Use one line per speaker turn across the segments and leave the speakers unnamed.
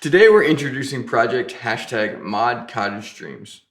Today we're introducing project #mod Cottage Dreams.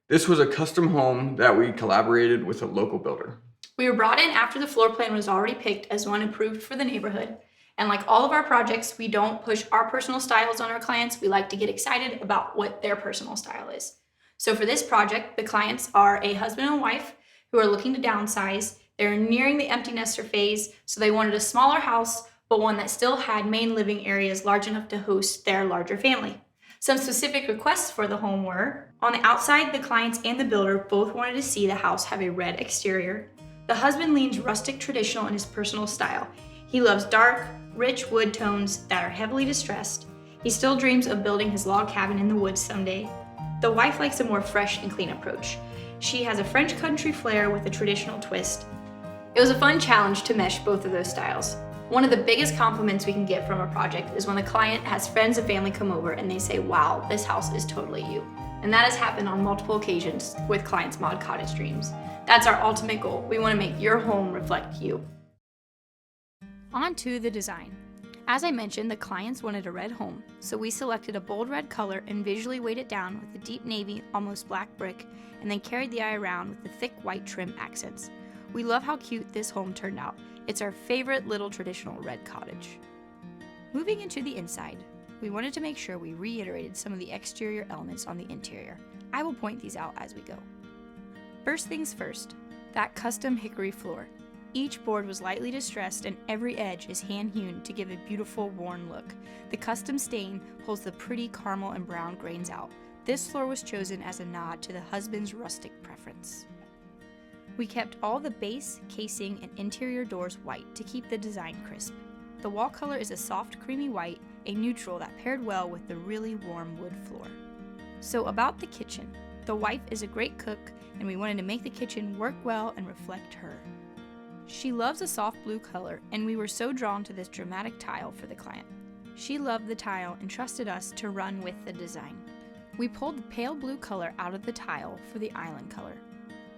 This was a custom home that we collaborated with a local builder.
We were brought in after the floor plan was already picked as one approved for the neighborhood. And like all of our projects, we don't push our personal styles on our clients. We like to get excited about what their personal style is. So for this project, the clients are a husband and wife who are looking to downsize. They're nearing the empty nester phase, so they wanted a smaller house, but one that still had main living areas large enough to host their larger family. Some specific requests for the home were, on the outside, the clients and the builder both wanted to see the house have a red exterior. The husband leans rustic traditional in his personal style. He loves dark, rich wood tones that are heavily distressed. He still dreams of building his log cabin in the woods someday. The wife likes a more fresh and clean approach. She has a French country flair with a traditional twist. It was a fun challenge to mesh both of those styles. One of the biggest compliments we can get from a project is when the client has friends and family come over and they say, "Wow, this house is totally you." And that has happened on multiple occasions with clients Mod Cottage Dreams. That's our ultimate goal. We want to make your home reflect you. On to the design. As I mentioned, the clients wanted a red home, so we selected a bold red color and visually weighed it down with a deep navy, almost black brick, and then carried the eye around with the thick white trim accents. We love how cute this home turned out. It's our favorite little traditional red cottage. Moving into the inside, we wanted to make sure we reiterated some of the exterior elements on the interior. I will point these out as we go. First things first, that custom hickory floor. Each board was lightly distressed and every edge is hand-hewn to give a beautiful, worn look. The custom stain pulls the pretty caramel and brown grains out. This floor was chosen as a nod to the husband's rustic preference. We kept all the base, casing, and interior doors white to keep the design crisp. The wall color is a soft, creamy white, a neutral that paired well with the really warm wood floor. So about the kitchen. The wife is a great cook, and we wanted to make the kitchen work well and reflect her. She loves a soft blue color, and we were so drawn to this dramatic tile for the client. She loved the tile and trusted us to run with the design. We pulled the pale blue color out of the tile for the island color.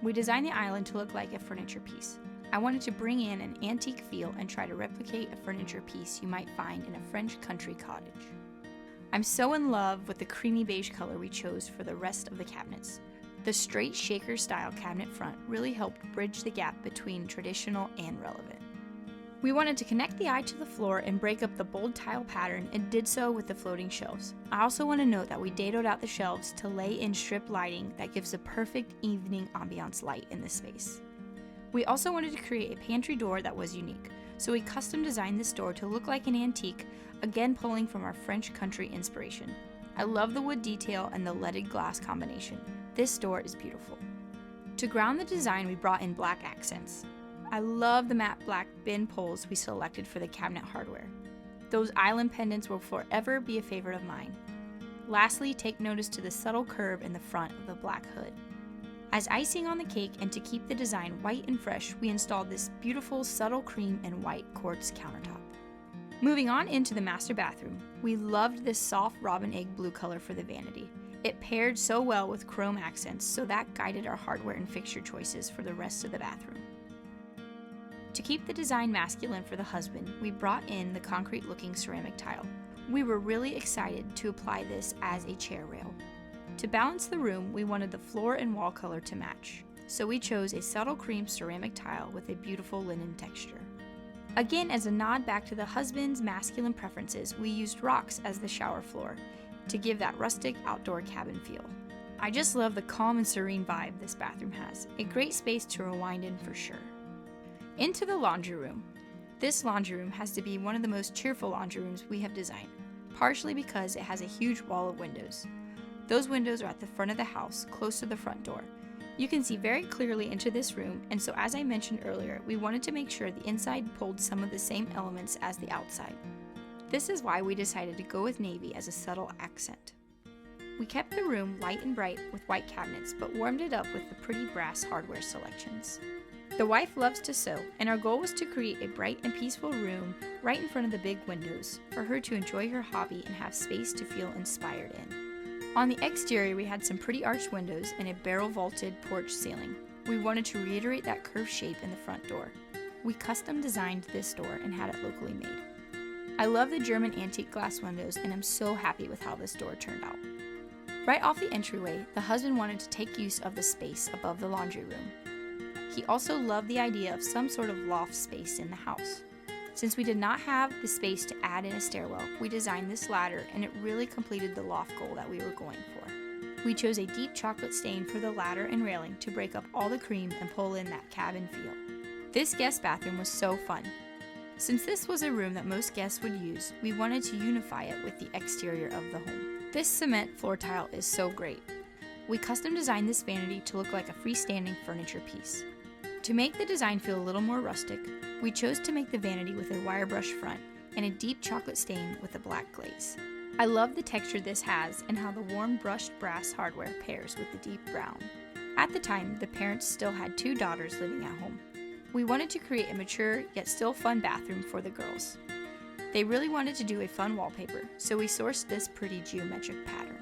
We designed the island to look like a furniture piece. I wanted to bring in an antique feel and try to replicate a furniture piece you might find in a French country cottage. I'm so in love with the creamy beige color we chose for the rest of the cabinets. The straight shaker style cabinet front really helped bridge the gap between traditional and relevant. We wanted to connect the eye to the floor and break up the bold tile pattern and did so with the floating shelves. I also want to note that we dadoed out the shelves to lay in strip lighting that gives a perfect evening ambiance light in this space. We also wanted to create a pantry door that was unique, so we custom designed this door to look like an antique, again pulling from our French country inspiration. I love the wood detail and the leaded glass combination. This door is beautiful. To ground the design, we brought in black accents. I love the matte black bin poles we selected for the cabinet hardware. Those island pendants will forever be a favorite of mine. Lastly, take notice to the subtle curve in the front of the black hood. As icing on the cake and to keep the design white and fresh, we installed this beautiful subtle cream and white quartz countertop. Moving on into the master bathroom, we loved this soft robin egg blue color for the vanity. It paired so well with chrome accents, so that guided our hardware and fixture choices for the rest of the bathroom. To keep the design masculine for the husband, we brought in the concrete-looking ceramic tile. We were really excited to apply this as a chair rail. To balance the room, we wanted the floor and wall color to match, so we chose a subtle cream ceramic tile with a beautiful linen texture. Again, as a nod back to the husband's masculine preferences, we used rocks as the shower floor to give that rustic outdoor cabin feel. I just love the calm and serene vibe this bathroom has. A great space to rewind in for sure. Into the laundry room. This laundry room has to be one of the most cheerful laundry rooms we have designed, partially because it has a huge wall of windows. Those windows are at the front of the house, close to the front door. You can see very clearly into this room, and so as I mentioned earlier, we wanted to make sure the inside pulled some of the same elements as the outside. This is why we decided to go with navy as a subtle accent. We kept the room light and bright with white cabinets, but warmed it up with the pretty brass hardware selections. The wife loves to sew, and our goal was to create a bright and peaceful room right in front of the big windows for her to enjoy her hobby and have space to feel inspired in. On the exterior, we had some pretty arched windows and a barrel-vaulted porch ceiling. We wanted to reiterate that curved shape in the front door. We custom designed this door and had it locally made. I love the German antique glass windows and I'm so happy with how this door turned out. Right off the entryway, the husband wanted to take use of the space above the laundry room. He also loved the idea of some sort of loft space in the house. Since we did not have the space to add in a stairwell, we designed this ladder and it really completed the loft goal that we were going for. We chose a deep chocolate stain for the ladder and railing to break up all the cream and pull in that cabin feel. This guest bathroom was so fun. Since this was a room that most guests would use, we wanted to unify it with the exterior of the home. This cement floor tile is so great. We custom designed this vanity to look like a freestanding furniture piece. To make the design feel a little more rustic, we chose to make the vanity with a wire brush front and a deep chocolate stain with a black glaze. I love the texture this has and how the warm brushed brass hardware pairs with the deep brown. At the time, the parents still had 2 daughters living at home. We wanted to create a mature yet still fun bathroom for the girls. They really wanted to do a fun wallpaper, so we sourced this pretty geometric pattern.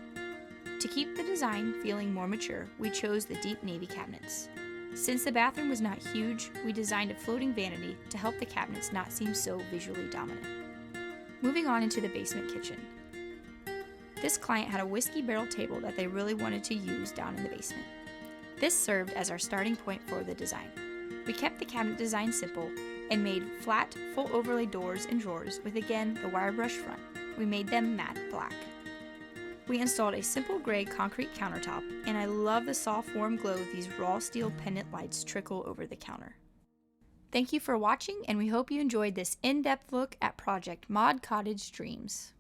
To keep the design feeling more mature, we chose the deep navy cabinets. Since the bathroom was not huge, we designed a floating vanity to help the cabinets not seem so visually dominant. Moving on into the basement kitchen. This client had a whiskey barrel table that they really wanted to use down in the basement. This served as our starting point for the design. We kept the cabinet design simple and made flat, full overlay doors and drawers with again the wire brush front. We made them matte black. We installed a simple gray concrete countertop, and I love the soft warm glow these raw steel pendant lights trickle over the counter. Thank you for watching, and we hope you enjoyed this in-depth look at Project Mod Cottage Dreams.